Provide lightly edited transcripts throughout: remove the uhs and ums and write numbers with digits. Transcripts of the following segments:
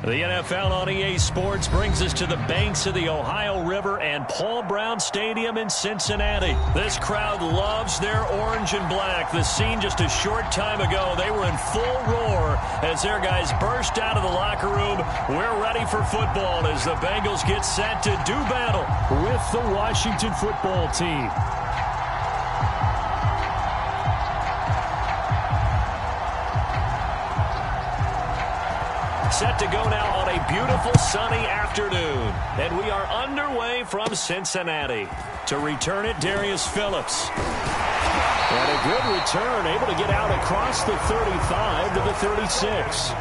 The NFL on EA Sports brings us to the banks of the Ohio River and Paul Brown Stadium in Cincinnati. This crowd loves their orange and black. The scene just a short time ago, they were in full roar as their guys burst out of the locker room. We're ready for football as the Bengals get set to do battle with the Washington football team. Set to go now on a beautiful sunny afternoon. And we are underway from Cincinnati. To return it, Darius Phillips. And a good return, able to get out across the 35 to the 36.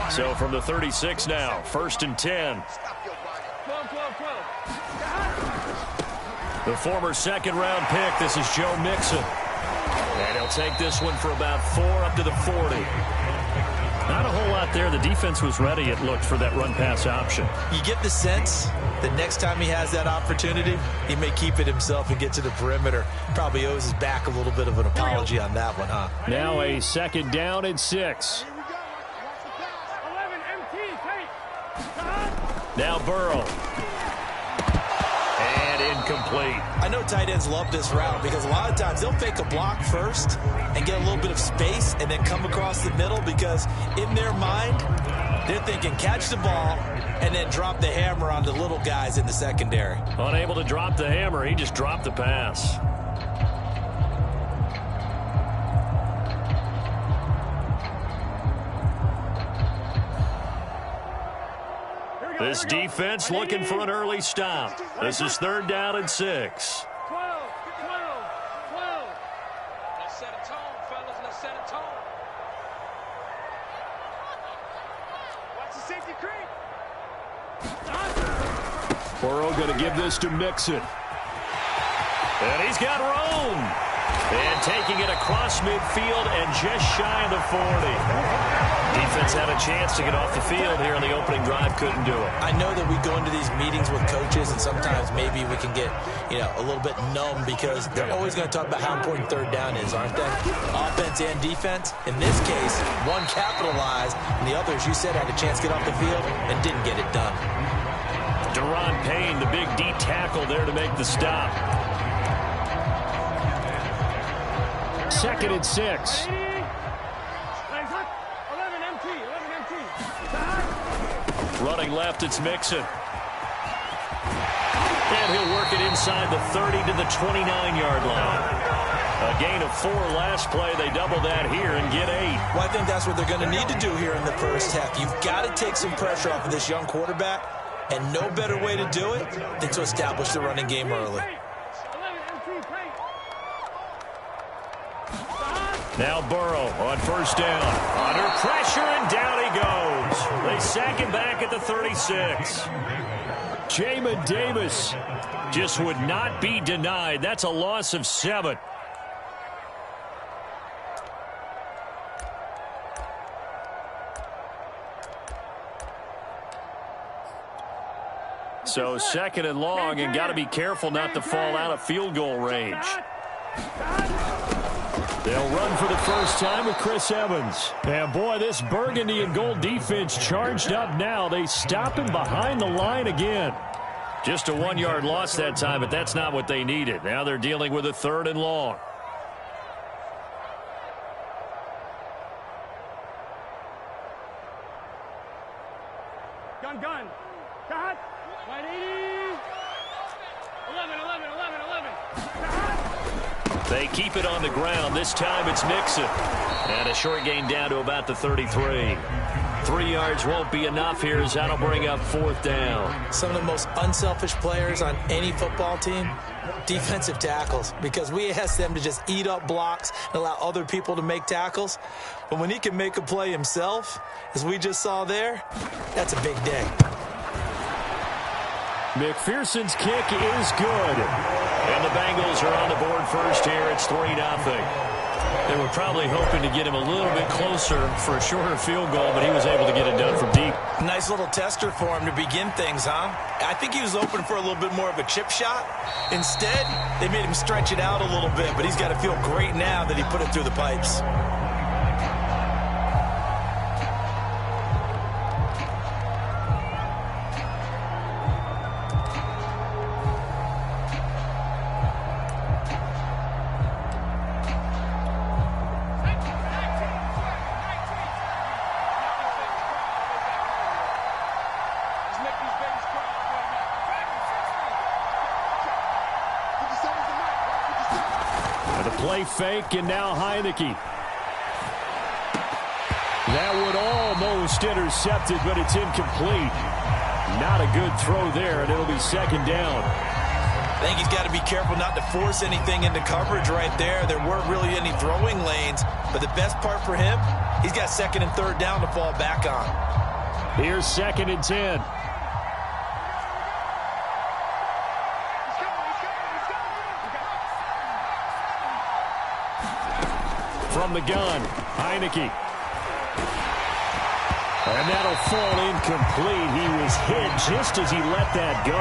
So from the 36 now, 1st and 10. The former second-round pick, this is Joe Mixon. And he'll take this one for about 4 up to the 40. Not a whole lot there. The defense was ready, it looked, for that run-pass option. You get the sense that next time he has that opportunity, he may keep it himself and get to the perimeter. Probably owes his back a little bit of an apology on that one, huh? Now a 2nd down and 6. Now Burrow. And incomplete. I know tight ends love this route because a lot of times they'll fake a block first and get a little bit of space and then come across the middle because in their mind, they're thinking catch the ball and then drop the hammer on the little guys in the secondary. Unable to drop the hammer, he just dropped the pass. This defense looking for an early stop. This is 3rd down and 6. 12. Let's set a tone, fellas. Let's set a tone. Watch the safety creep. Burrow going to give this to Mixon. And he's got room. And taking it across midfield and just shy of the 40. Defense had a chance to get off the field here in the opening drive, couldn't do it. I know that we go into these meetings with coaches, and sometimes maybe we can get, a little bit numb because they're always going to talk about how important 3rd down is, aren't they? Offense and defense. In this case, one capitalized, and the other, as you said, had a chance to get off the field and didn't get it done. Deron Payne, the big D tackle there to make the stop. 2nd and 6. Running left, it's Mixon. And he'll work it inside the 30 to the 29-yard line. A gain of 4 last play. They double that here and get 8. Well, I think that's what they're going to need to do here in the first half. You've got to take some pressure off of this young quarterback, and no better way to do it than to establish the running game early. Now Burrow on first down. Under pressure, and down he goes. They sack him back at the 36. Jamin Davis just would not be denied. That's a loss of 7. So second and long, and got to be careful not to fall out of field goal range. They'll run for the first time with Chris Evans. And boy, this burgundy and gold defense charged up now. They stop him behind the line again. Just a 1-yard loss that time, but that's not what they needed. Now they're dealing with a 3rd and long. Gun. Cut. 180. 11. They keep it on the ground. This time it's Mixon. And a short gain down to about the 33. 3 yards won't be enough here as that'll bring up 4th down. Some of the most unselfish players on any football team, defensive tackles, because we ask them to just eat up blocks and allow other people to make tackles. But when he can make a play himself, as we just saw there, that's a big day. McPherson's kick is good. And the Bengals are on the board first here. It's 3-0. They were probably hoping to get him a little bit closer for a shorter field goal, but he was able to get it done from deep. Nice little tester for him to begin things, huh? I think he was open for a little bit more of a chip shot. Instead, they made him stretch it out a little bit, but he's got to feel great now that he put it through the pipes. Fake, and now Heineke. That would almost intercept it, but it's incomplete. Not a good throw there, and it'll be 2nd down. I think he's got to be careful not to force anything into coverage right there. There weren't really any throwing lanes, but the best part for him, he's got 2nd and 3rd down to fall back on. Here's 2nd and 10. From the gun, Heineke. And that'll fall incomplete. He was hit just as he let that go.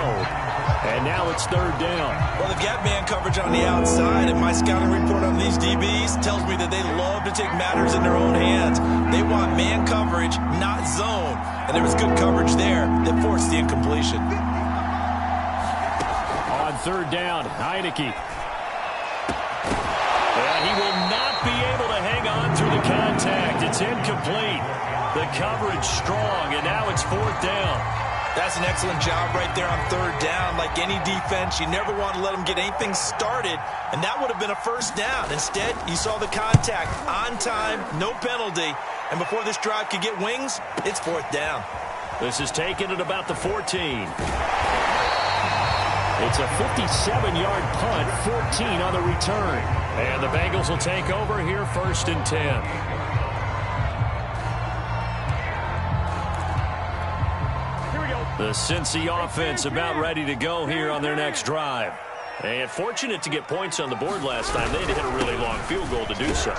And now it's 3rd down. Well, they've got man coverage on the outside, and my scouting report on these DBs tells me that they love to take matters in their own hands. They want man coverage, not zone. And there was good coverage there that forced the incompletion. On 3rd down, Heineke. He will not be able to hang on through the contact. It's incomplete. The coverage strong, and now it's 4th down. That's an excellent job right there on 3rd down. Like any defense, you never want to let them get anything started, and that would have been a 1st down. Instead, you saw the contact on time, no penalty, and before this drive could get wings, it's 4th down. This is taken at about the 14. It's a 57-yard punt, 14 on the return. And the Bengals will take over here 1st and 10. The Cincy offense about ready to go here on their next drive. And fortunate to get points on the board last time. They had to hit a really long field goal to do so.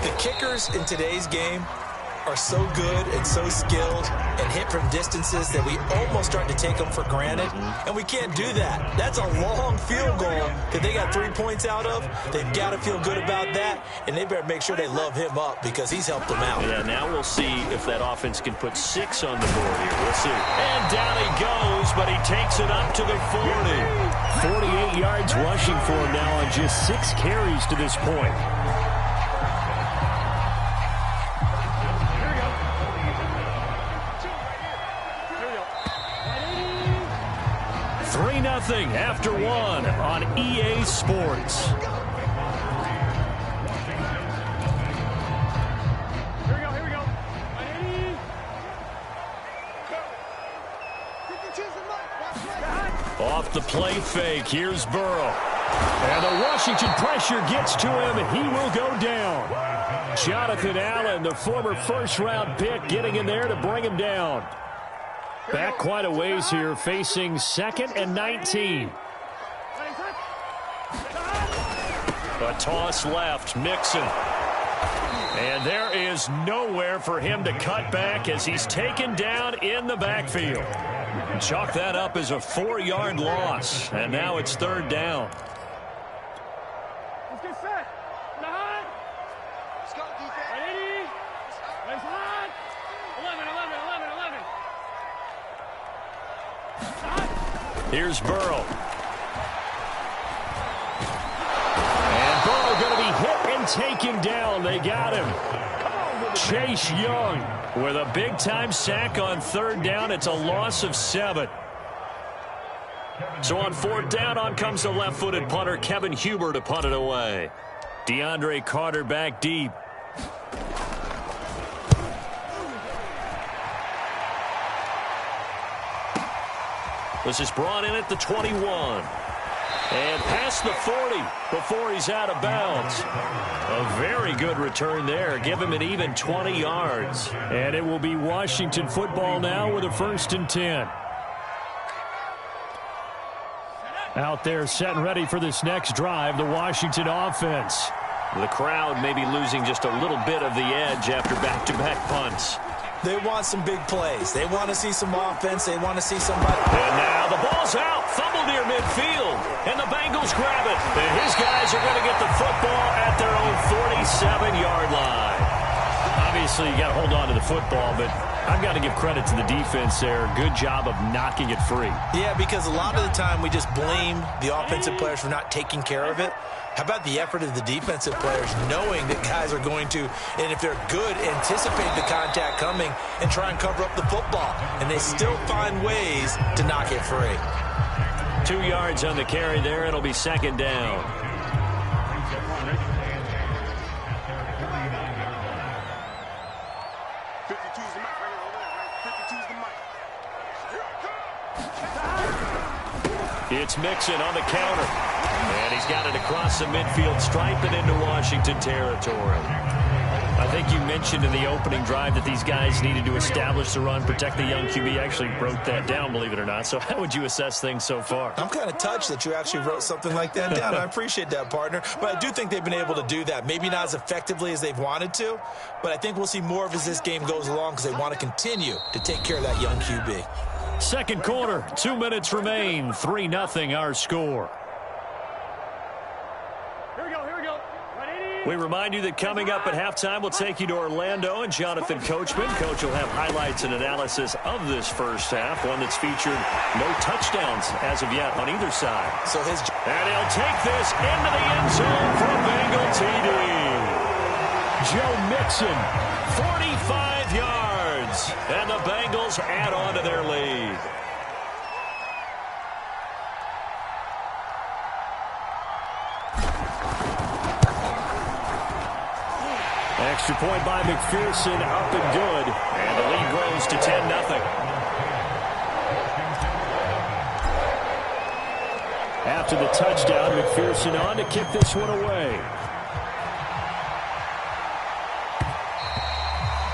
The kickers in today's game are so good and so skilled and hit from distances that we almost start to take them for granted, and we can't do that. That's a long field goal that they got 3 points out of. They've got to feel good about that, and they better make sure they love him up because he's helped them out. Yeah, now we'll see if that offense can put 6 on the board here. We'll see. And down he goes, but he takes it up to the 40. 48 yards rushing for him now on just 6 carries to this point. 3-0 after 1 on EA Sports. Here we go. Off the play fake, here's Burrow. And the Washington pressure gets to him, and he will go down. Jonathan Allen, the former first-round pick, getting in there to bring him down. Back quite a ways here, facing 2nd and 19. A toss left, Mixon. And there is nowhere for him to cut back as he's taken down in the backfield. Chalk that up as a 4-yard loss, and now it's 3rd down. Let's get set. Nine. Let's go, defense. 80. Let's hot. 11. Here's Burrow. And Burrow going to be hit and taken down. They got him. Chase Young with a big-time sack on 3rd down. It's a loss of 7. So on 4th down, on comes the left-footed punter, Kevin Huber, to punt it away. DeAndre Carter back deep. This is brought in at the 21. And past the 40 before he's out of bounds. A very good return there. Give him an even 20 yards. And it will be Washington football now with a 1st and 10. Out there set and ready for this next drive, the Washington offense. The crowd may be losing just a little bit of the edge after back-to-back punts. They want some big plays. They want to see some offense. They want to see somebody. And now the ball's out. Fumble near midfield. And the Bengals grab it. And his guys are going to get the football at their own 47-yard line. Obviously, you got to hold on to the football, but I've got to give credit to the defense there. Good job of knocking it free. Yeah, because a lot of the time we just blame the offensive players for not taking care of it. How about the effort of the defensive players knowing that guys are going to, and if they're good, anticipate the contact coming and try and cover up the football. And they still find ways to knock it free. 2 yards on the carry there. It'll be 2nd down. It's Mixon on the counter. And he's got it across the midfield stripe and into Washington territory. I think you mentioned in the opening drive that these guys needed to establish the run, protect the young QB. Actually wrote that down, believe it or not. So how would you assess things so far? I'm kind of touched that you actually wrote something like that down. I appreciate that, partner. But I do think they've been able to do that. Maybe not as effectively as they've wanted to, but I think we'll see more of as this game goes along because they want to continue to take care of that young QB. 2nd quarter, 2 minutes remain. 3-0 our score. Here we go. We remind you that coming up at halftime, we'll take you to Orlando and Jonathan Coachman. Coach will have highlights and analysis of this first half, one that's featured no touchdowns as of yet on either side. And he'll take this into the end zone for a Bengal TD. Joe Mixon, 45 yards, and the Bengals add on to their lead. Extra point by McPherson, up and good. And the lead grows to 10-0. After the touchdown, McPherson on to kick this one away.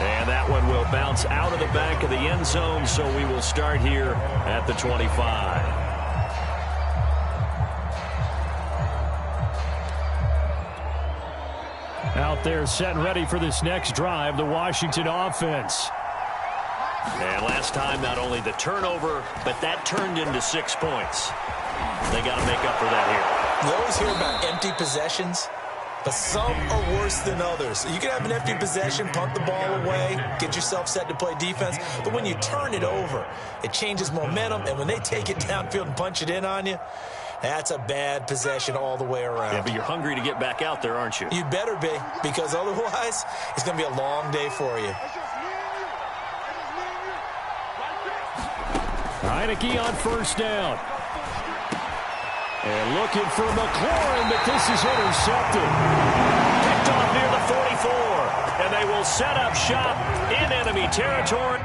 And that one will bounce out of the back of the end zone, so we will start here at the 25. Out there set and ready for this next drive, the Washington offense. And last time, not only the turnover, but that turned into 6 points. They got to make up for that here. You always hear about empty possessions, but some are worse than others. You can have an empty possession, punt the ball away, get yourself set to play defense, but when you turn it over, it changes momentum, and when they take it downfield and punch it in on you, that's a bad possession all the way around. Yeah, but you're hungry to get back out there, aren't you? You better be, because otherwise, it's going to be a long day for you. Heineke on first down. And looking for McLaurin, but this is intercepted. Picked off near the 44. And they will set up shop in enemy territory.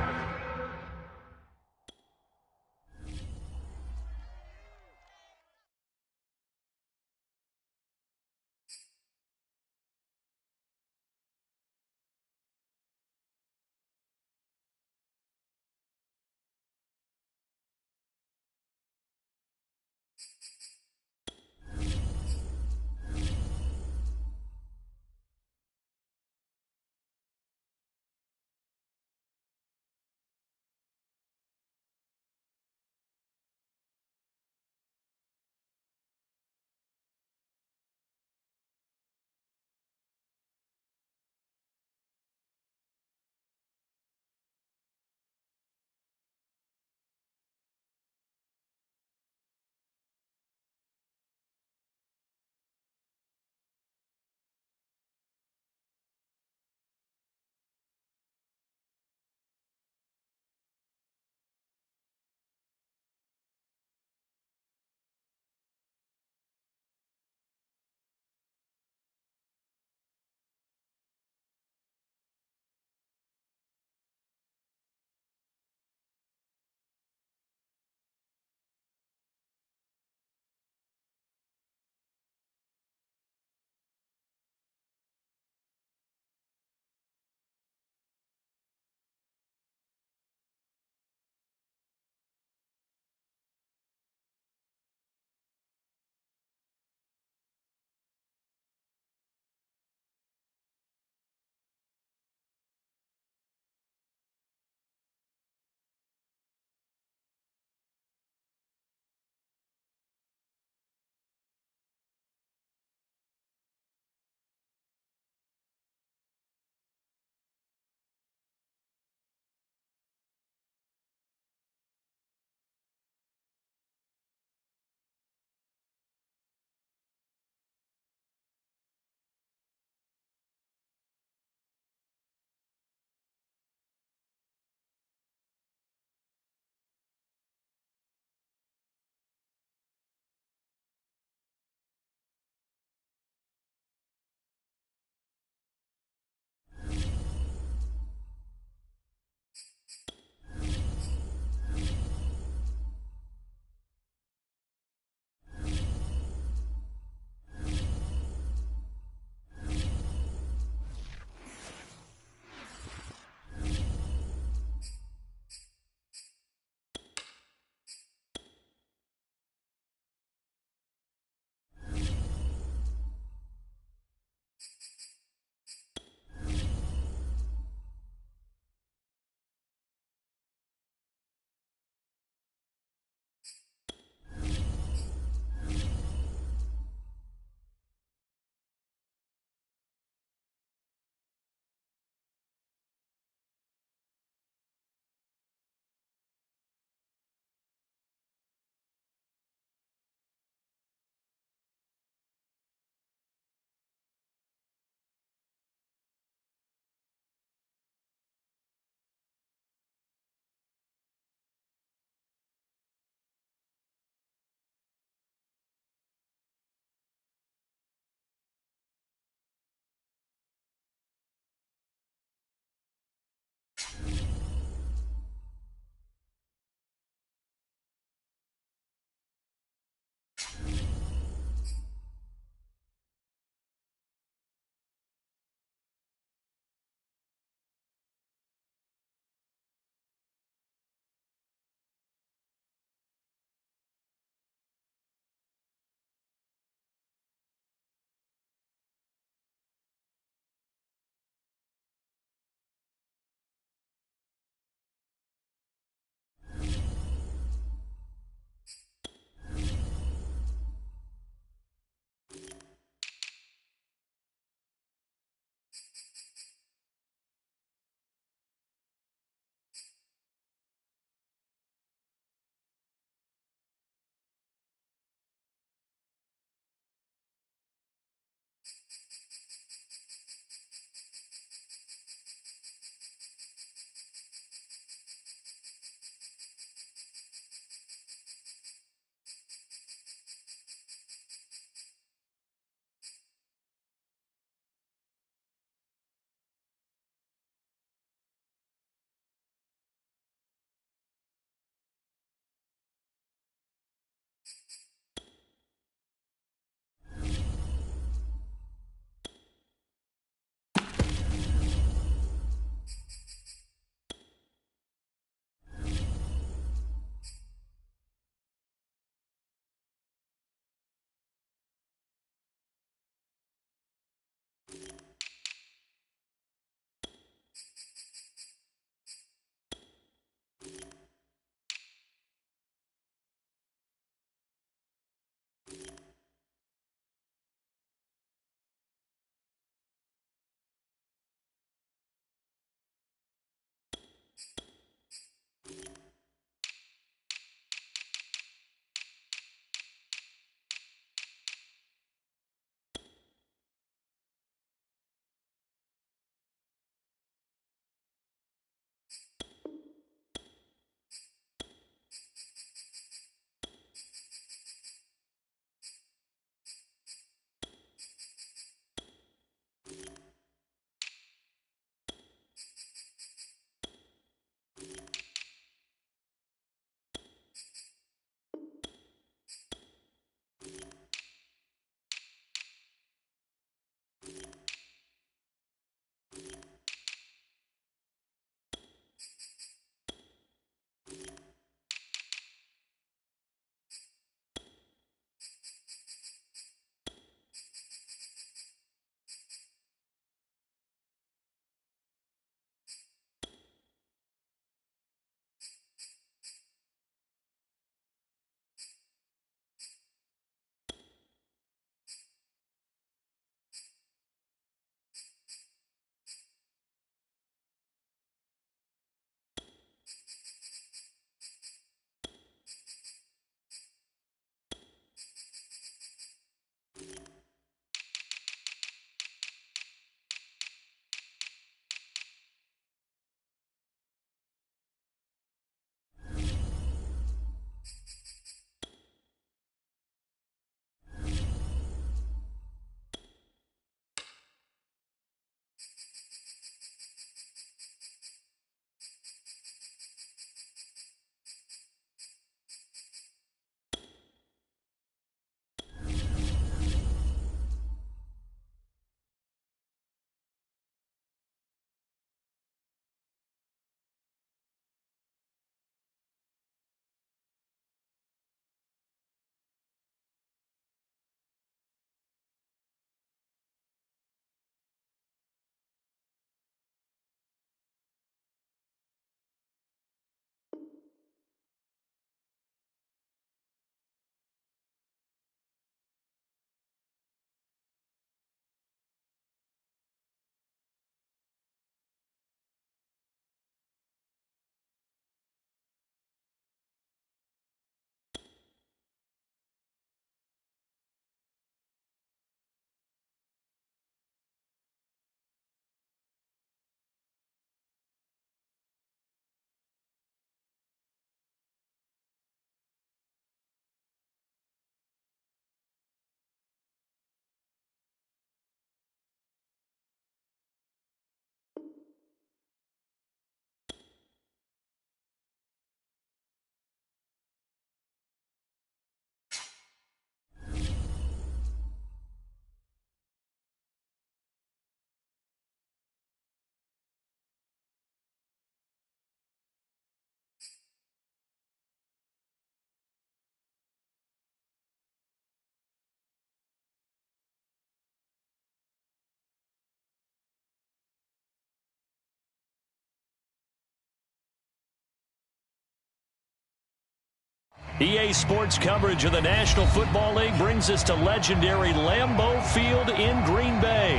EA Sports coverage of the National Football League brings us to legendary Lambeau Field in Green Bay.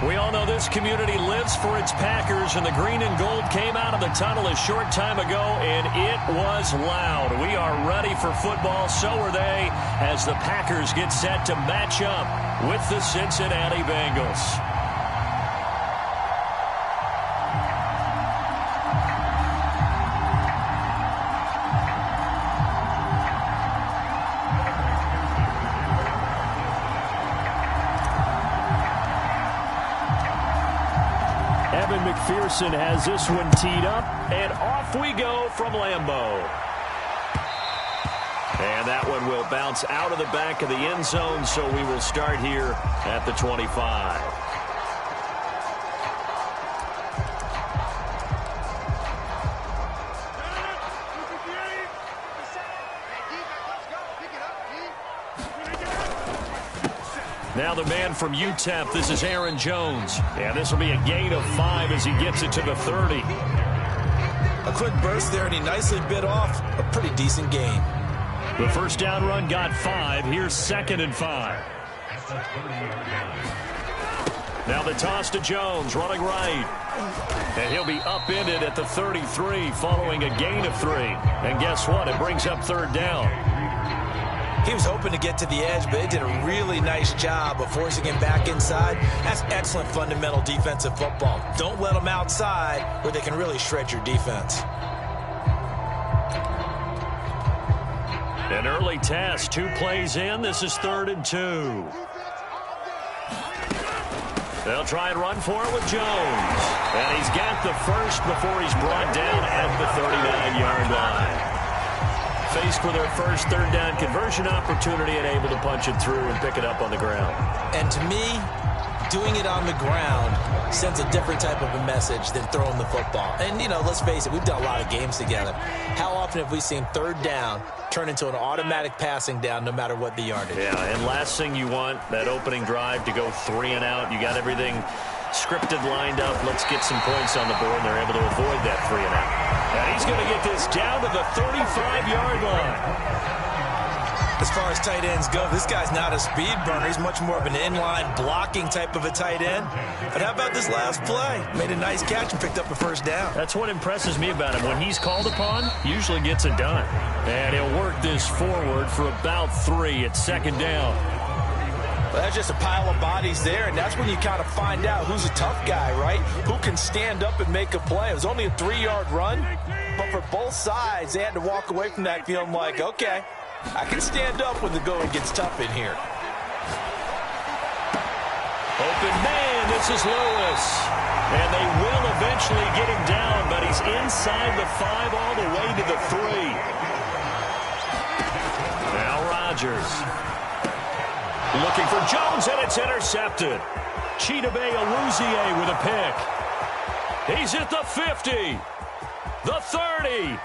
We all know this community lives for its Packers, and the green and gold came out of the tunnel a short time ago, and it was loud. We are ready for football, so are they, as the Packers get set to match up with the Cincinnati Bengals. McPherson has this one teed up, and off we go from Lambeau. And that one will bounce out of the back of the end zone, so we will start here at the 25. Now the man from UTEP, this is Aaron Jones. And this will be a gain of 5 as he gets it to the 30. A quick burst there, and he nicely bit off a pretty decent gain. The first down run got 5. Here's 2nd and 5. Now the toss to Jones, running right. And he'll be upended at the 33 following a gain of 3. And guess what? It brings up 3rd down. He was hoping to get to the edge, but they did a really nice job of forcing him back inside. That's excellent fundamental defensive football. Don't let them outside where they can really shred your defense. An early test, 2 plays in. This is 3rd and 2. They'll try and run for it with Jones. And he's got the first before he's brought down at the 39-yard line. Faced with their first 3rd down conversion opportunity and able to punch it through and pick it up on the ground. And to me, doing it on the ground sends a different type of a message than throwing the football. And, you know, let's face it, we've done a lot of games together. How often have we seen 3rd down turn into an automatic passing down no matter what the yardage? Yeah, and last thing you want, that opening drive to go 3 and out. You got everything scripted, lined up. Let's get some points on the board, and they're able to avoid that 3 and out. And he's going to get this down to the 35-yard line. As far as tight ends go, this guy's not a speed burner. He's much more of an inline blocking type of a tight end. But how about this last play? Made a nice catch and picked up a 1st down. That's what impresses me about him. When he's called upon, usually gets it done. And he'll work this forward for about 3 at 2nd down. Well, that's just a pile of bodies there, and that's when you kind of find out who's a tough guy, right? Who can stand up and make a play. It was only a 3-yard run, but for both sides, they had to walk away from that feeling like, okay, I can stand up when the going gets tough in here. Open man, this is Lewis. And they will eventually get him down, but he's inside the 5 all the way to the 3. Now Rodgers. Looking for Jones, and it's intercepted. Chidobe Awuzie with a pick. He's at the 50, the 30,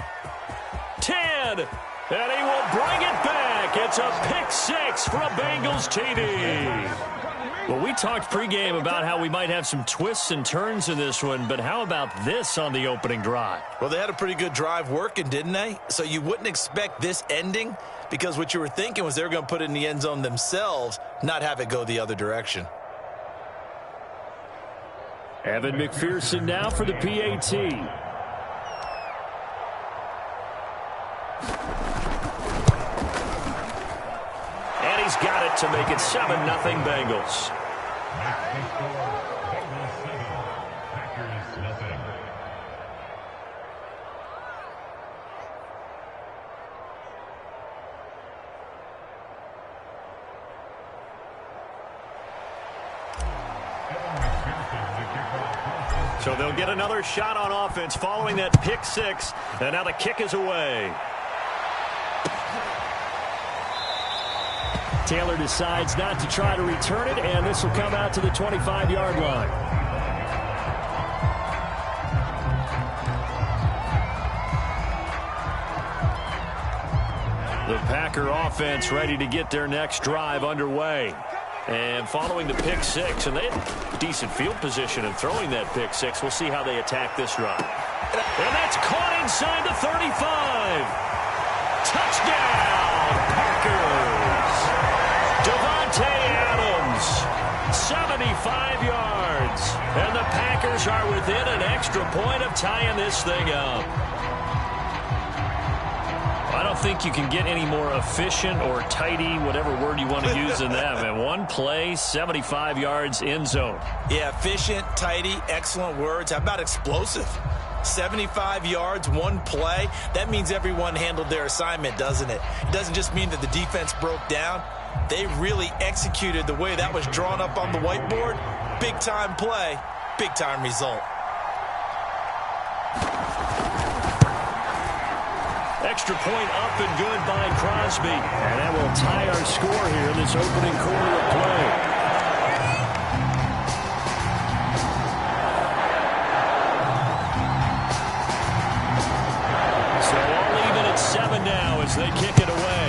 10, and he will bring it back. It's a pick 6 for a Bengals TD. Well, we talked pregame about how we might have some twists and turns in this one, but how about this on the opening drive? Well, they had a pretty good drive working, didn't they? So you wouldn't expect this ending, because what you were thinking was they were going to put it in the end zone themselves, not have it go the other direction. Evan McPherson now for the PAT. And he's got it to make it 7-0 Bengals. So they'll get another shot on offense following that pick 6. And now the kick is away. Taylor decides not to try to return it, and this will come out to the 25-yard line. The Packer offense ready to get their next drive underway. And following the pick 6, and they had decent field position in throwing that pick 6. We'll see how they attack this drive. And that's caught inside the 35. Touchdown, Packers. Davante Adams, 75 yards. And the Packers are within an extra point of tying this thing up. I don't think you can get any more efficient or tidy, whatever word you want to use in that. Man, one play, 75 yards, end zone. Yeah, efficient, tidy, excellent words. How about explosive? 75 yards, one play. That means everyone handled their assignment, doesn't it? It doesn't just mean that the defense broke down. They really executed the way that was drawn up on the whiteboard. Big-time play, big-time result. Extra point up and good by Crosby. And that will tie our score here in this opening quarter of play. So all even at 7 now as they kick it away.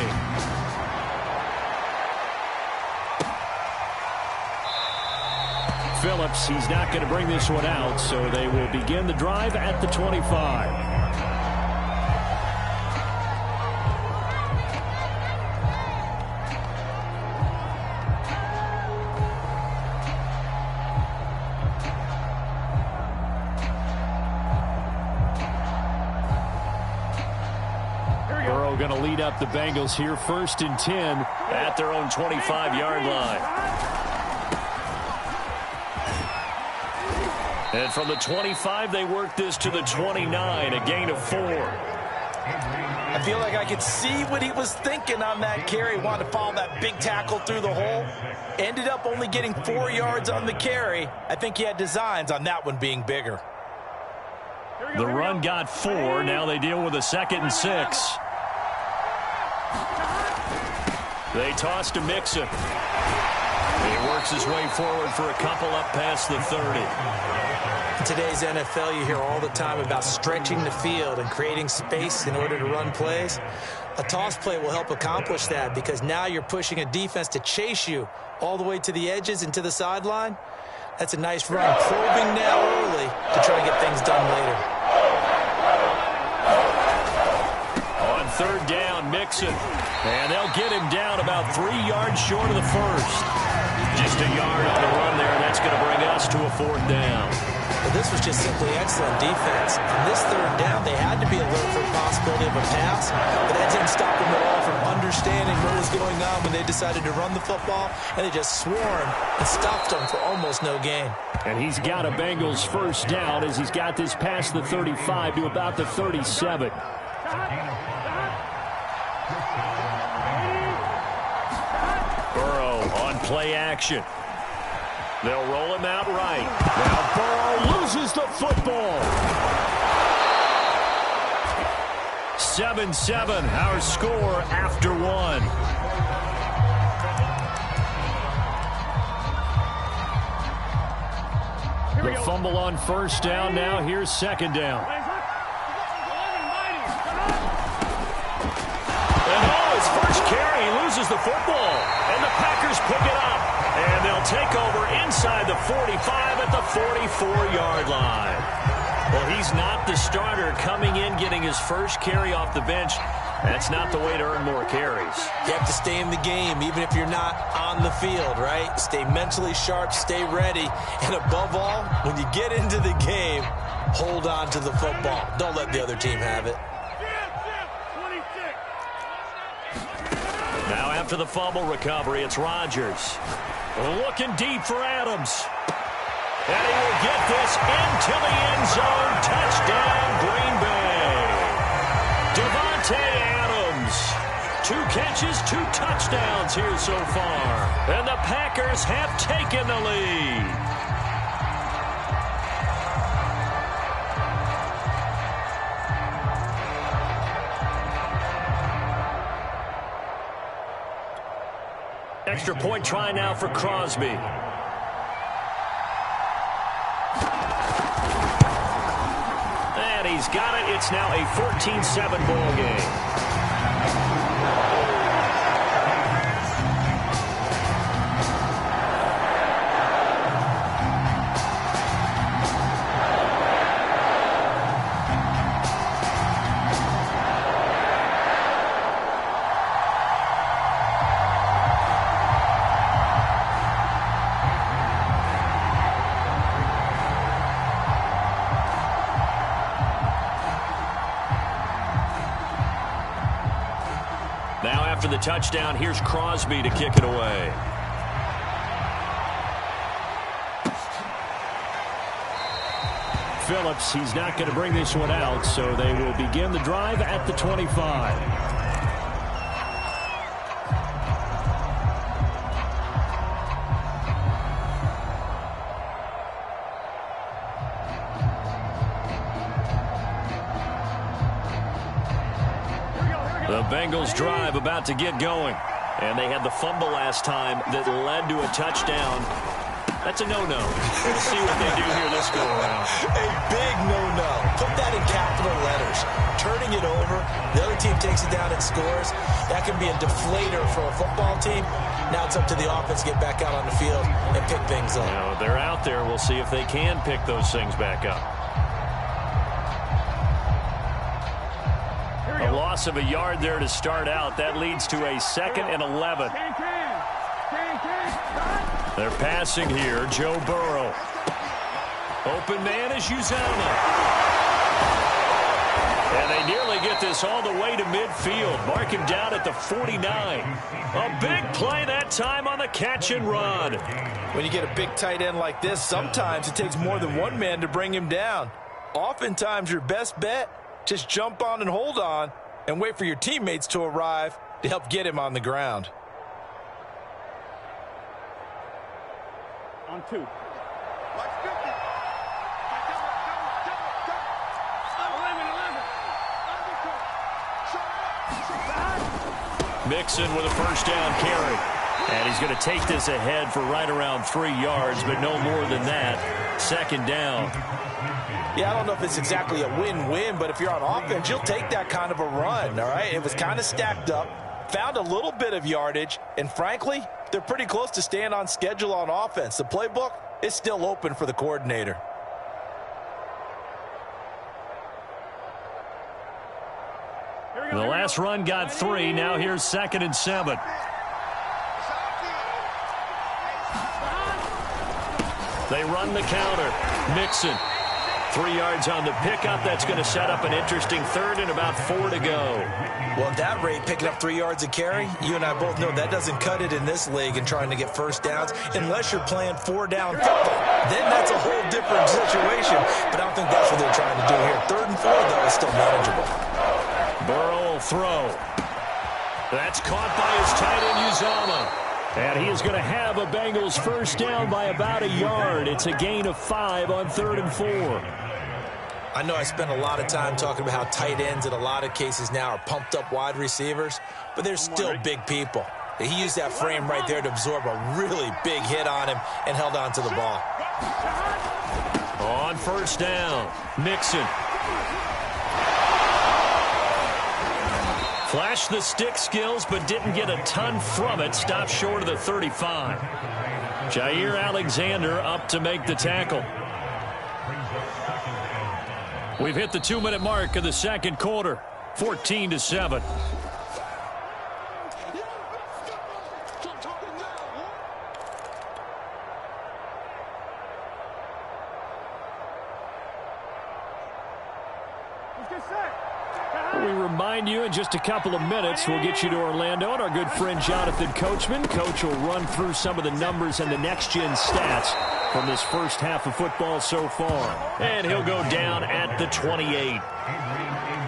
Phillips, he's not going to bring this one out, so they will begin the drive at the 25. Going to lead up the Bengals here, 1st and 10 at their own 25-yard line. And from the 25, they work this to the 29, a gain of 4. I feel like I could see what he was thinking on that carry. Wanted to follow that big tackle through the hole. Ended up only getting 4 yards on the carry. I think he had designs on that one being bigger. The run got 4. Now they deal with a 2nd and 6. They toss to Mixon. He works his way forward for a couple up past the 30. In today's NFL, you hear all the time about stretching the field and creating space in order to run plays. A toss play will help accomplish that because now you're pushing a defense to chase you all the way to the edges and to the sideline. That's a nice run, probing now early to try to get things done later. On 3rd down, Mixon. And they'll get him down about 3 yards short of the first. Just a yard on the run there. That's going to bring us to a 4th down. Well, this was just simply excellent defense. On this 3rd down, they had to be alert for the possibility of a pass, but that didn't stop them at all from understanding what was going on when they decided to run the football, and they just swarmed and stopped them for almost no gain. And he's got a Bengals 1st down as he's got this past the 35 to about the 37. Burrow on play action. They'll roll him out right. Now Burrow loses the football. 7-7, our score after 1. The fumble on 1st down. Now here's 2nd down. And his first carry, he loses the football. And the Packers pick it up. And they'll take over inside the 45 at the 44-yard line. Well, he's not the starter coming in, getting his first carry off the bench. That's not the way to earn more carries. You have to stay in the game, even if you're not on the field, right? Stay mentally sharp, stay ready. And above all, when you get into the game, hold on to the football. Don't let the other team have it. Now after the fumble recovery, it's Rodgers. Looking deep for Adams. And he will get this into the end zone. Touchdown, Green Bay. Davante Adams. 2 catches, 2 touchdowns here so far. And the Packers have taken the lead. Extra point try now for Crosby. And he's got it. It's now a 14-7 ball game. after the touchdown. Here's Crosby to kick it away. Phillips, he's not going to bring this one out, so they will begin the drive at the 25. The Bengals drive about to get going. And they had the fumble last time that led to a touchdown. That's a no-no. We'll see what they do here this go-around. A big no-no. Put that in capital letters. Turning it over, the other team takes it down and scores. That can be a deflator for a football team. Now it's up to the offense to get back out on the field and pick things up. Now, they're out there. We'll see if they can pick those things back up. A loss of a yard there to start out. That leads to a 2nd and 11. They're passing here. Joe Burrow. Open man is Uzomah. And they nearly get this all the way to midfield. Mark him down at the 49. A big play that time on the catch and run. When you get a big tight end like this, sometimes it takes more than one man to bring him down. Oftentimes your best bet, just jump on and hold on and wait for your teammates to arrive to help get him on the ground. On 2. Mixon with a first down carry. And he's going to take this ahead for right around 3 yards, but no more than that. 2nd down. Yeah, I don't know if it's exactly a win-win, but if you're on offense, you'll take that kind of a run, all right? It was kind of stacked up, found a little bit of yardage, and frankly, they're pretty close to staying on schedule on offense. The playbook is still open for the coordinator. The last run got 3. Now here's 2nd and 7. They run the counter. Mixon. 3 yards on the pickup. That's going to set up an interesting 3rd and about 4 to go. Well, at that rate, picking up 3 yards a carry, you and I both know that doesn't cut it in this league and trying to get first downs unless you're playing 4-down football. Then that's a whole different situation, but I don't think that's what they're trying to do here. 3rd and 4, though, is still manageable. Burrow will throw. That's caught by his tight end, Uzomah. And he is going to have a Bengals first down by about a yard. It's a gain of 5 on 3rd and 4. I know I spent a lot of time talking about how tight ends in a lot of cases now are pumped up wide receivers, but they're still big people. He used that frame right there to absorb a really big hit on him and held on to the ball. On first down, Mixon. Flashed the stick skills, but didn't get a ton from it. Stopped short of the 35. Jair Alexander up to make the tackle. We've hit the 2-minute mark of the 2nd quarter. 14-7. We remind you in just a couple of minutes we'll get you to Orlando and our good friend Jonathan Coachman. Coach will run through some of the numbers and the next-gen stats from this first half of football so far. And he'll go down at the 28.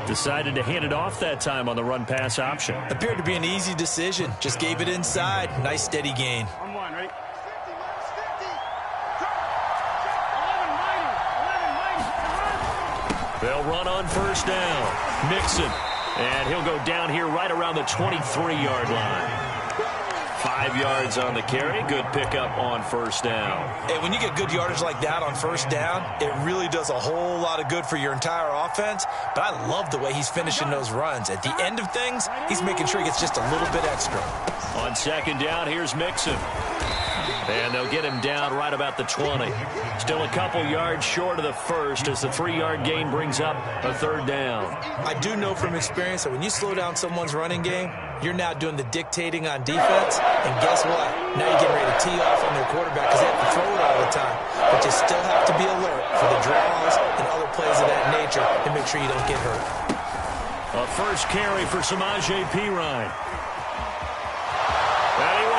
Decided to hand it off that time on the run-pass option. Appeared to be an easy decision. Just gave it inside. Nice steady gain. On 1, right? They'll run on first down. Mixon. And he'll go down here right around the 23-yard line. 5 yards on the carry. Good pickup on first down. Hey, when you get good yardage like that on first down, it really does a whole lot of good for your entire offense. But I love the way he's finishing those runs. At the end of things, he's making sure he gets just a little bit extra. On 2nd down, here's Mixon. And they'll get him down right about the 20. Still a couple yards short of the first as the 3-yard gain brings up a 3rd down. I do know from experience that when you slow down someone's running game, you're now doing the dictating on defense. And guess what? Now you're getting ready to tee off on their quarterback because they have to throw it all the time. But you still have to be alert for the draws and other plays of that nature and make sure you don't get hurt. A first carry for Samaje Perine.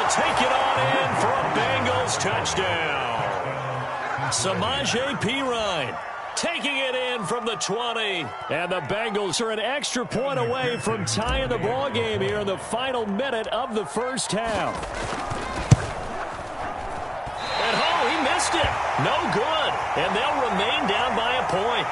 He'll take it on in for a Bengals touchdown. Samaje Perine taking it in from the 20. And the Bengals are an extra point away from tying the ball game here in the final minute of the first half. And he missed it. No good. And they'll remain down by a point.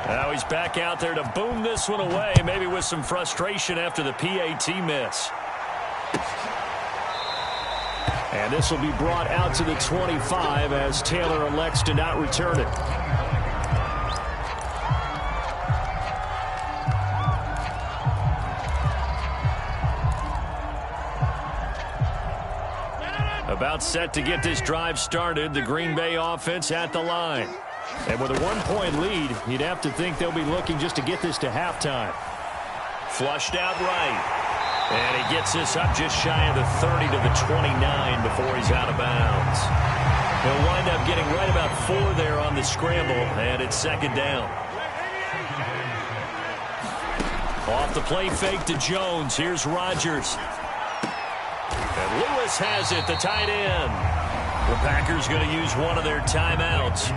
Now he's back out there to boom this one away, maybe with some frustration after the PAT miss. And this will be brought out to the 25 as Taylor elects to not return it. About set to get this drive started, the Green Bay offense at the line. And with a 1-point lead, you'd have to think they'll be looking just to get this to halftime. Flushed out right. And he gets this up just shy of the 30 to the 29 before he's out of bounds. He'll wind up getting right about 4 there on the scramble, and it's second down. Off the play fake to Jones. Here's Rodgers. And Lewis has it, the tight end. The Packers going to use one of their timeouts,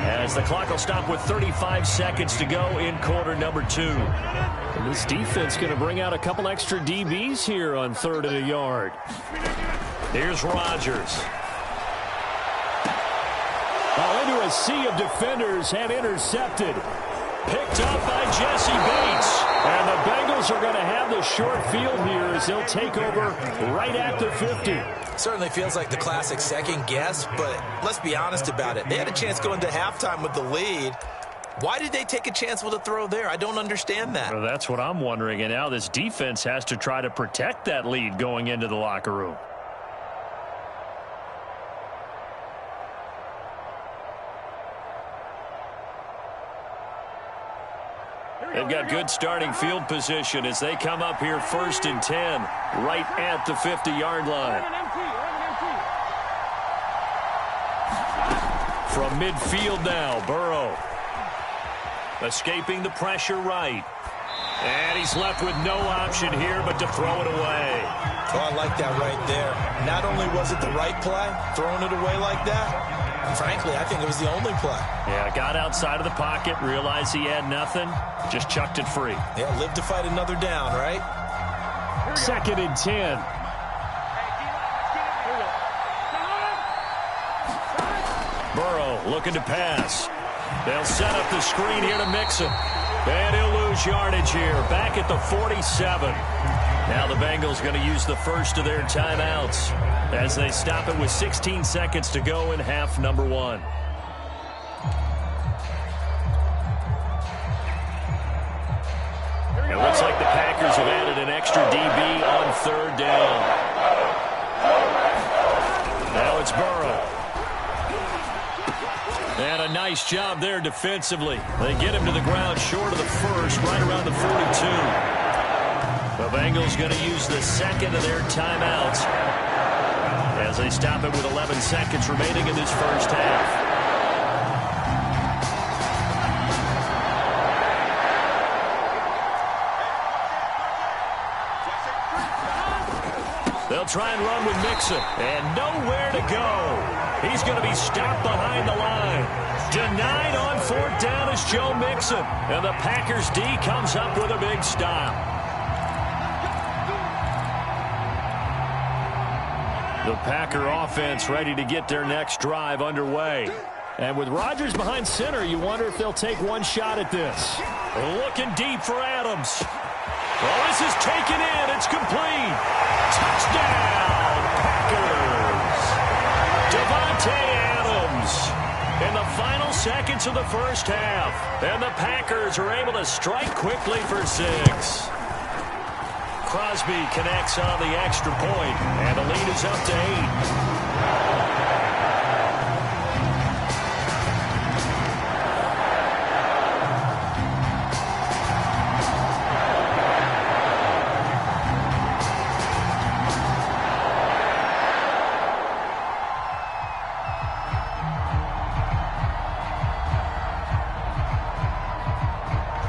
as the clock will stop with 35 seconds to go in quarter number 2. And this defense going to bring out a couple extra DBs here on 3rd and a yard. Here's Rodgers. Into a sea of defenders and intercepted. Picked up by Jesse Bates. And the Bengals are going to have the short field here as they'll take over right at the 50. Certainly feels like the classic second guess, but let's be honest about it. They had a chance going to halftime with the lead. Why did they take a chance with a throw there? I don't understand that. Well, that's what I'm wondering. And now this defense has to try to protect that lead going into the locker room. They've got good starting field position as they come up here 1st and 10, right at the 50-yard line. From midfield now, Burrow. Escaping the pressure right. And he's left with no option here but to throw it away. Oh, I like that right there. Not only was it the right play, throwing it away like that, frankly, I think it was the only play. Yeah, got outside of the pocket, realized he had nothing, just chucked it free. Yeah, live to fight another down, right? 2nd and 10. Burrow looking to pass. They'll set up the screen here to Mixon. And he'll lose yardage here, back at the 47. Now the Bengals going to use the first of their timeouts as they stop it with 16 seconds to go in half number 1. It looks like the Packers have added an extra DB on 3rd down. Now it's Burrow. And a nice job there defensively. They get him to the ground short of the first, right around the 42. The Bengals going to use the second of their timeouts as they stop it with 11 seconds remaining in this first half. They'll try and run with Mixon, and nowhere to go. He's going to be stopped behind the line. Denied on 4th down is Joe Mixon, and the Packers D comes up with a big stop. The Packer offense ready to get their next drive underway. And with Rodgers behind center, you wonder if they'll take one shot at this. Looking deep for Adams. Well, this is taken in. It's complete. Touchdown, Packers. Devontae Adams in the final seconds of the first half. And the Packers are able to strike quickly for 6. Crosby connects on the extra point, and the lead is up to 8.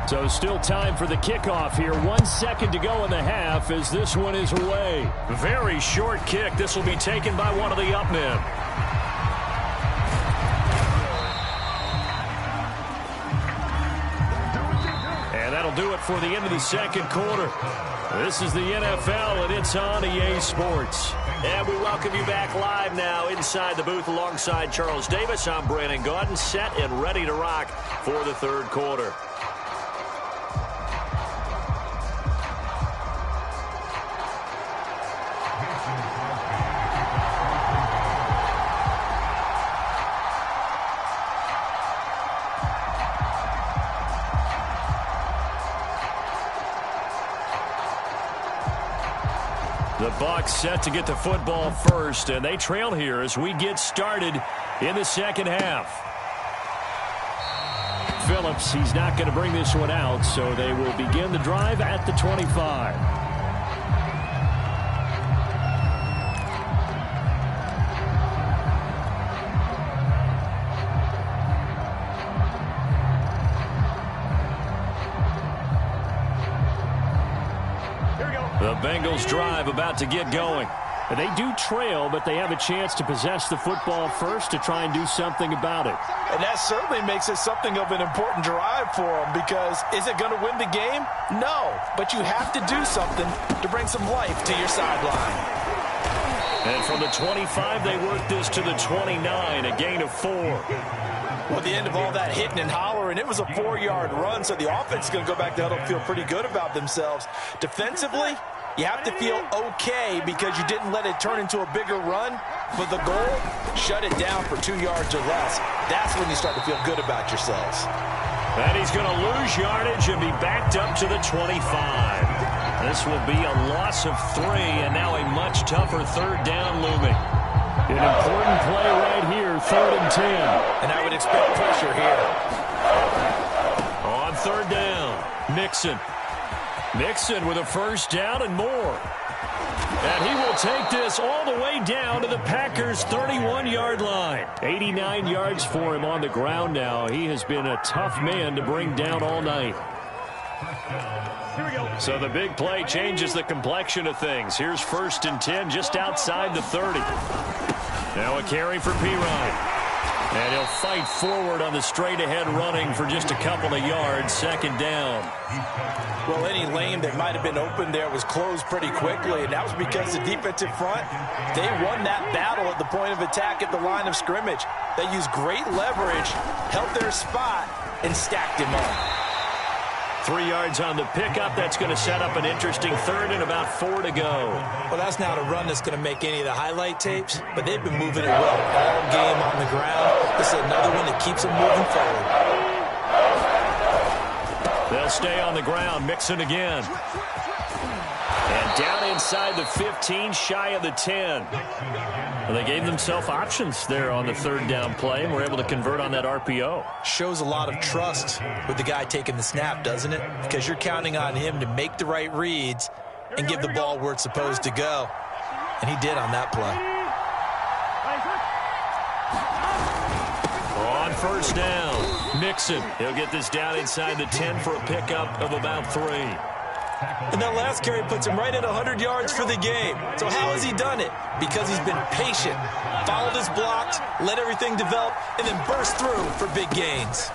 So still time for the kickoff here. 1 second to go in the half as this one is away. Very short kick. This will be taken by one of the up men. And that'll do it for the end of the second quarter. This is the NFL, and it's on EA Sports. And we welcome you back live now inside the booth alongside Charles Davis. I'm Brandon Gaudin, set and ready to rock for the third quarter. The Bucs set to get the football first, and they trail here as we get started in the second half. Phillips, he's not going to bring this one out, so they will begin the drive at the 25. The Bengals drive about to get going. And they do trail, but they have a chance to possess the football first to try and do something about it. And that certainly makes it something of an important drive for them, because is it going to win the game? No, but you have to do something to bring some life to your sideline. And from the 25, they work this to the 29, a gain of 4. Well, at the end of all that hitting and hollering, it was a 4-yard run, so the offense is going to go back to huddle and feel pretty good about themselves. Defensively, you have to feel okay because you didn't let it turn into a bigger run. But the goal, shut it down for 2 yards or less. That's when you start to feel good about yourselves. And he's going to lose yardage and be backed up to the 25. This will be a loss of 3, and now a much tougher third down looming. An important play right here, 3rd and 10. And I would expect pressure here. On 3rd down, Mixon. Mixon with a first down and more. And he will take this all the way down to the Packers' 31-yard line. 89 yards for him on the ground now. He has been a tough man to bring down all night. So the big play changes the complexion of things. Here's 1st and 10 just outside the 30. Now a carry for Pirine. And he'll fight forward on the straight-ahead running for just a couple of yards. 2nd down. Well, any lane that might have been open there was closed pretty quickly, and that was because the defensive front, they won that battle at the point of attack at the line of scrimmage. They used great leverage, held their spot, and stacked him up. 3 yards on the pickup. That's going to set up an interesting 3rd and about 4 to go. Well, that's not a run that's going to make any of the highlight tapes, but they've been moving it well all game on the ground. This is another one that keeps them moving forward. They'll stay on the ground. Mixon again. And down inside the 15, shy of the 10. Well, they gave themselves options there on the 3rd down play and were able to convert on that RPO. Shows a lot of trust with the guy taking the snap, doesn't it? Because you're counting on him to make the right reads and give the ball where it's supposed to go. And he did on that play. On 1st down, Mixon. He'll get this down inside the 10 for a pickup of about 3. And that last carry puts him right at 100 yards for the game. So how has he done it? Because he's been patient, followed his blocks, let everything develop, and then burst through for big gains.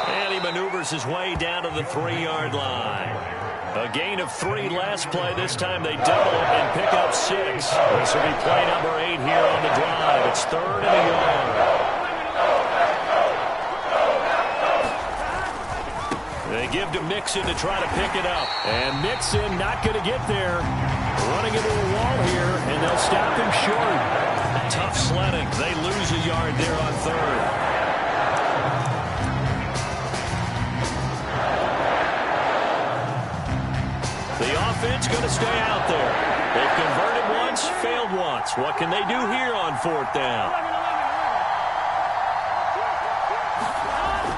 And he maneuvers his way down to the 3-yard line. A gain of 3 last play. This time they double it and pick up 6. This will be play number 8 here on the drive. It's 3rd and a yard. They give to Mixon to try to pick it up. And Mixon not going to get there. Running into a wall here, and they'll stop him short. Tough sledding. They lose a yard there on 3rd. The offense going to stay out there. They've converted once, failed once. What can they do here on 4th down?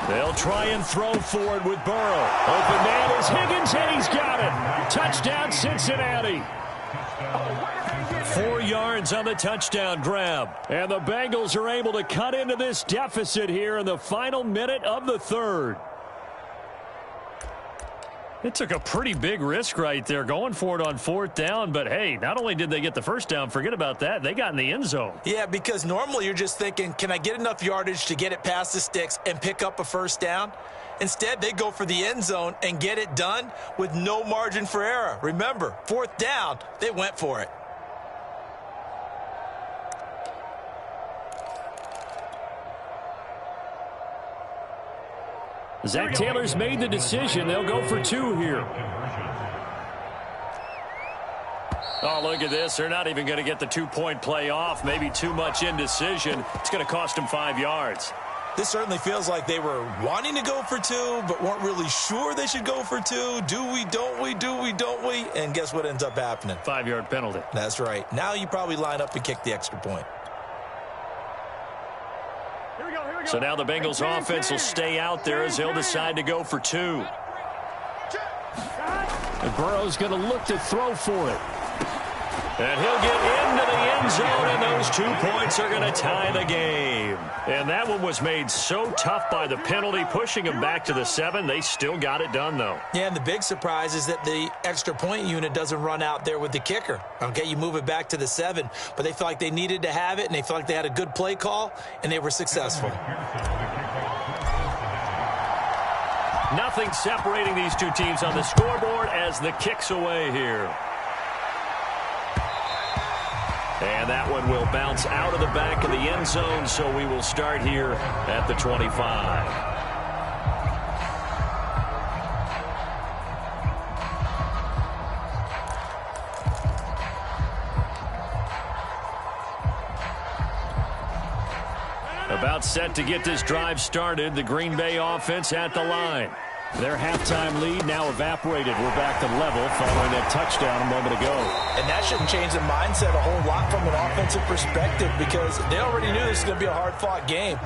They'll try and throw forward with Burrow. Open man is Higgins, and he's got it. Touchdown, Cincinnati. 4 yards on the touchdown grab. And the Bengals are able to cut into this deficit here in the final minute of the third. It took a pretty big risk right there going for it on 4th down. But, hey, not only did they get the first down, forget about that, they got in the end zone. Yeah, because normally you're just thinking, can I get enough yardage to get it past the sticks and pick up a first down? Instead, they go for the end zone and get it done with no margin for error. Remember, 4th down, they went for it. Zach Taylor's made the decision. They'll go for 2 here. Oh, look at this. They're not even going to get the 2-point play off. Maybe too much indecision. It's going to cost them 5 yards. This certainly feels like they were wanting to go for 2, but weren't really sure they should go for 2. Do we, don't we, do we, don't we? And guess what ends up happening? 5-yard penalty. That's right. Now you probably line up and kick the extra point. So now the Bengals offense will stay out there as they'll decide to go for 2. And Burrow's going to look to throw for it. And he'll get into the end zone, and those 2 points are going to tie the game. And that one was made so tough by the penalty, pushing them back to the 7. They still got it done, though. Yeah, and the big surprise is that the extra point unit doesn't run out there with the kicker. Okay, you move it back to the 7, but they felt like they needed to have it, and they felt like they had a good play call, and they were successful. Nothing separating these two teams on the scoreboard as the kick's away here. And that one will bounce out of the back of the end zone, so we will start here at the 25. About set to get this drive started, the Green Bay offense at the line. Their halftime lead now evaporated. We're back to level following that touchdown a moment ago. And that shouldn't change the mindset a whole lot from an offensive perspective because they already knew this was going to be a hard-fought game.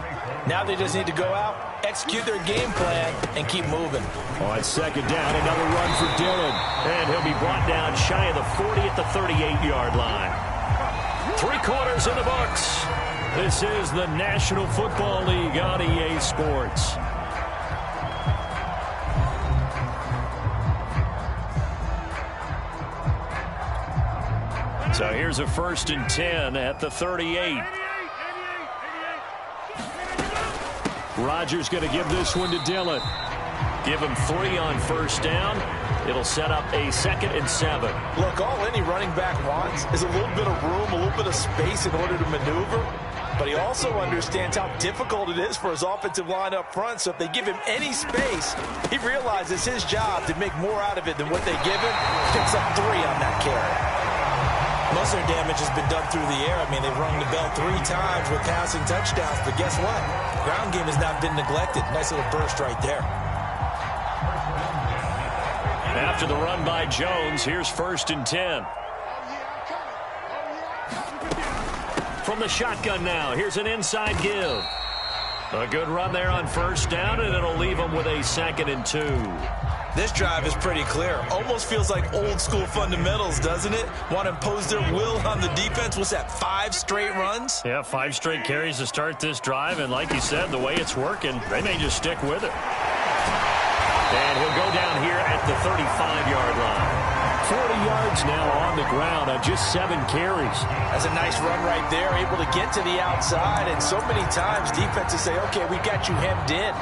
Now they just need to go out, execute their game plan, and keep moving. On 2nd down, another run for Dillon. And he'll be brought down shy of the 40 at the 38-yard line. 3 quarters in the books. This is the National Football League on EA Sports. So here's a 1st and 10 at the 38. Rodgers going to give this one to Dillon. Give him 3 on 1st down. It'll set up a 2nd and 7. Look, all any running back wants is a little bit of room, a little bit of space in order to maneuver. But he also understands how difficult it is for his offensive line up front. So if they give him any space, he realizes his job to make more out of it than what they give him. Picks up 3 on that carry. Most of their damage has been done through the air. I mean, they've rung the bell 3 times with passing touchdowns. But guess what? Ground game has not been neglected. Nice little burst right there. After the run by Jones, here's 1st and 10. From the shotgun now, here's an inside give. A good run there on 1st down, and it'll leave them with a 2nd and 2. This drive is pretty clear. Almost feels like old school fundamentals, doesn't it? Want to impose their will on the defense. What's that, 5 straight runs? Yeah, 5 straight carries to start this drive. And like you said, the way it's working, they may just stick with it. And he'll go down here at the 35-yard line. 40 yards now on the ground on just 7 carries. That's a nice run right there. Able to get to the outside. And so many times defenses say, okay, we got you hemmed in.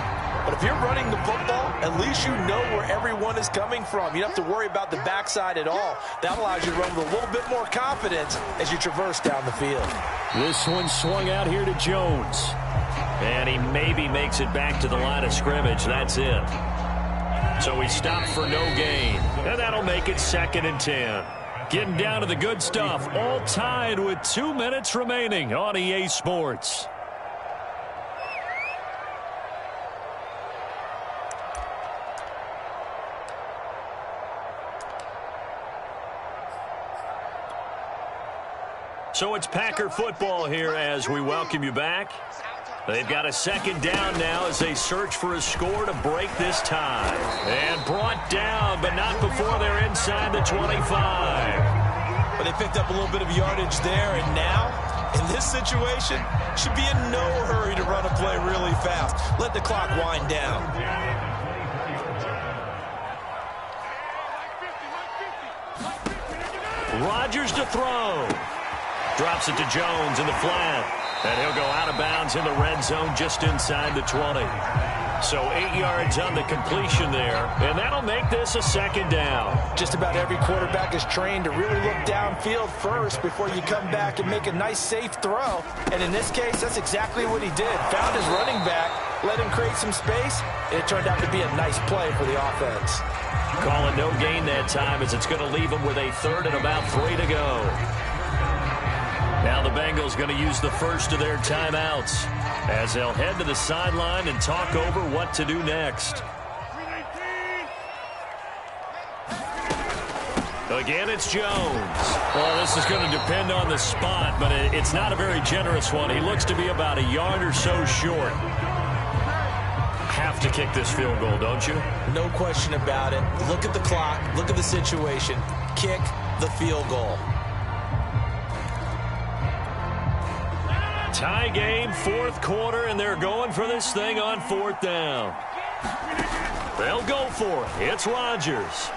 But if you're running the football, at least you know where everyone is coming from. You don't have to worry about the backside at all. That allows you to run with a little bit more confidence as you traverse down the field. This one swung out here to Jones. And he maybe makes it back to the line of scrimmage. That's it. So he stopped for no gain. And that'll make it 2nd and 10. Getting down to the good stuff. All tied with 2 minutes remaining on EA Sports. So it's Packer football here as we welcome you back. They've got a 2nd down now as they search for a score to break this tie. And brought down, but not before they're inside the 25. But they picked up a little bit of yardage there, and now, in this situation, should be in no hurry to run a play really fast. Let the clock wind down. Rodgers to throw. Drops it to Jones in the flat. And he'll go out of bounds in the red zone just inside the 20. So 8 yards on the completion there, and that'll make this a second down. Just about every quarterback is trained to really look downfield first before you come back and make a nice, safe throw. And in this case, that's exactly what he did. Found his running back, let him create some space, and it turned out to be a nice play for the offense. Calling no gain that time as it's going to leave them with a third and about 3 to go. Now the Bengals going to use the first of their timeouts as they'll head to the sideline and talk over what to do next. Again, it's Jones. Well, this is going to depend on the spot, but it's not a very generous one. He looks to be about a yard or so short. Have to kick this field goal, don't you? No question about it. Look at the clock. Look at the situation. Kick the field goal. Tie game, fourth quarter, and they're going for this thing on fourth down. They'll go for it. It's Rodgers.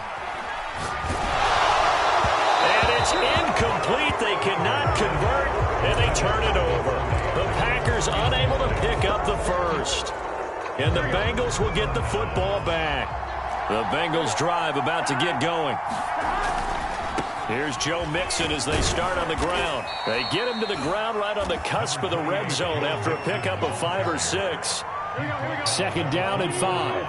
And it's incomplete. They cannot convert, and they turn it over. The Packers unable to pick up the first. And the Bengals will get the football back. The Bengals drive about to get going. Here's Joe Mixon as they start on the ground. They get him to the ground right on the cusp of the red zone after a pickup of 5 or 6. Second down and 5.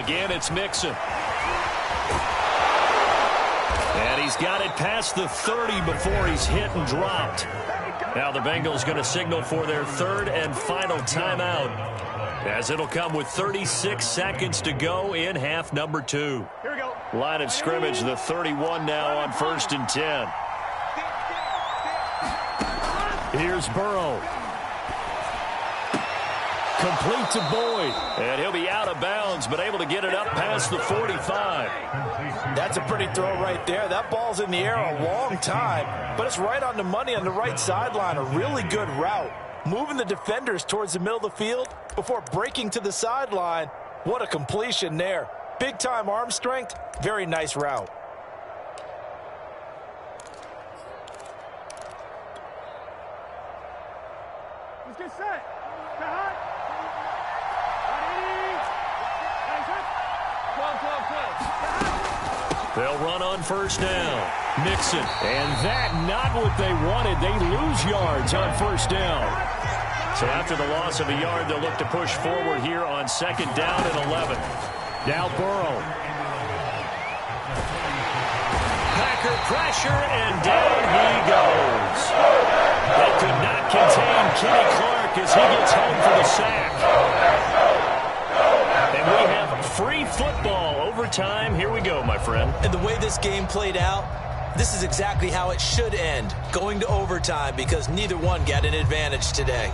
Again, it's Mixon. And he's got it past the 30 before he's hit and dropped. Now the Bengals going to signal for their third and final timeout, as it'll come with 36 seconds to go in half number 2. Here we go. Line of scrimmage, the 31 now on 1st and 10. Here's Burrow. Complete to Boyd. And he'll be out of bounds, but able to get it up past the 45. That's a pretty throw right there. That ball's in the air a long time, but it's right on the money on the right sideline. A really good route. Moving the defenders towards the middle of the field before breaking to the sideline. What a completion there. Big-time arm strength. Very nice route. Let's get set. Get hot. 12. They'll run on first down. Mixon. And that not what they wanted. They lose yards on first down. So after the loss of a yard, they'll look to push forward here on second down and 11. Now Burrow. Packer pressure, and down he goes. They could not contain Kenny Clark as he gets home for the sack. And we have free football overtime. Here we go, my friend. And the way this game played out, this is exactly how it should end, going to overtime, because neither one got an advantage today.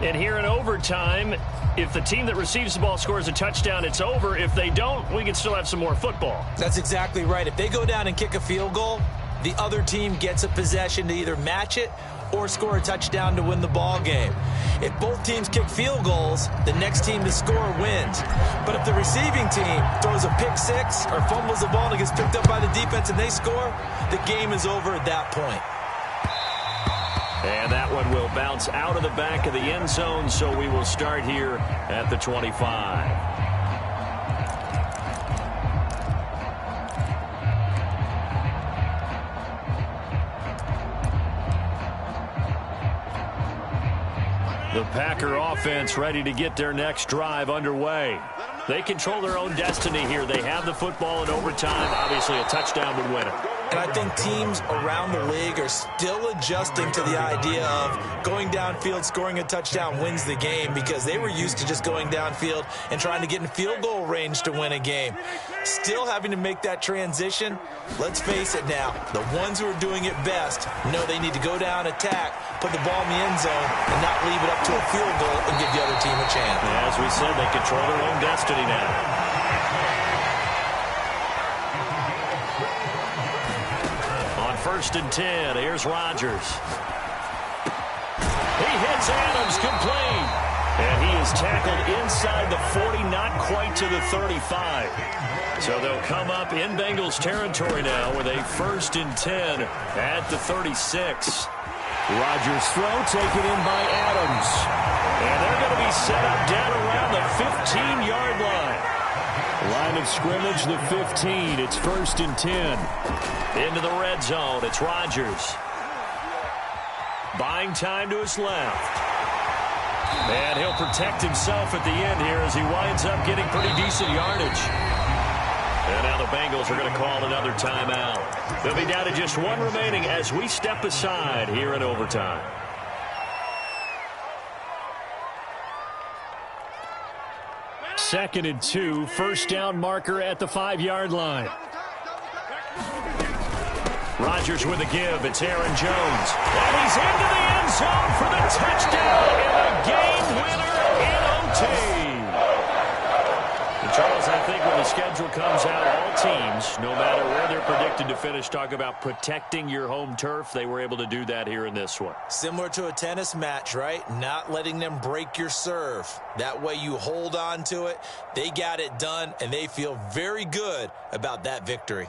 And here in overtime, if the team that receives the ball scores a touchdown, it's over. If they don't, we can still have some more football. That's exactly right. If they go down and kick a field goal, the other team gets a possession to either match it or score a touchdown to win the ball game. If both teams kick field goals, the next team to score wins. But if the receiving team throws a pick six or fumbles the ball and it gets picked up by the defense and they score, the game is over at that point. And that one will bounce out of the back of the end zone, so we will start here at the 25. The Packer offense ready to get their next drive underway. They control their own destiny here. They have the football in overtime. Obviously, a touchdown would win it. And I think teams around the league are still adjusting to the idea of going downfield, scoring a touchdown wins the game, because they were used to just going downfield and trying to get in field goal range to win a game. Still having to make that transition. Let's face it now, the ones who are doing it best know they need to go down, attack, put the ball in the end zone, and not leave it up to a field goal and give the other team a chance. As we said, they control their own destiny now. On 1st and 10, here's Rodgers. He hits Adams complete. And he is tackled inside the 40, not quite to the 35. So they'll come up in Bengals territory now with a 1st and 10 at the 36. Rodgers' throw taken in by Adams. And they're going to be set up down around the 15-yard line. Line of scrimmage, the 15. It's 1st and 10. Into the red zone, it's Rodgers. Buying time to his left. And he'll protect himself at the end here as he winds up getting pretty decent yardage. And now the Bengals are going to call another timeout. They'll be down to just one remaining as we step aside here in overtime. Second and 2, first down marker at the 5-yard line. Rodgers with a give. It's Aaron Jones. And he's into the end zone for the touchdown and a game winner in OT. And Charles, I think when the schedule comes out, all teams, no matter where they're predicted to finish, talk about protecting your home turf. They were able to do that here in this one. Similar to a tennis match, right? Not letting them break your serve. That way you hold on to it. They got it done, and they feel very good about that victory.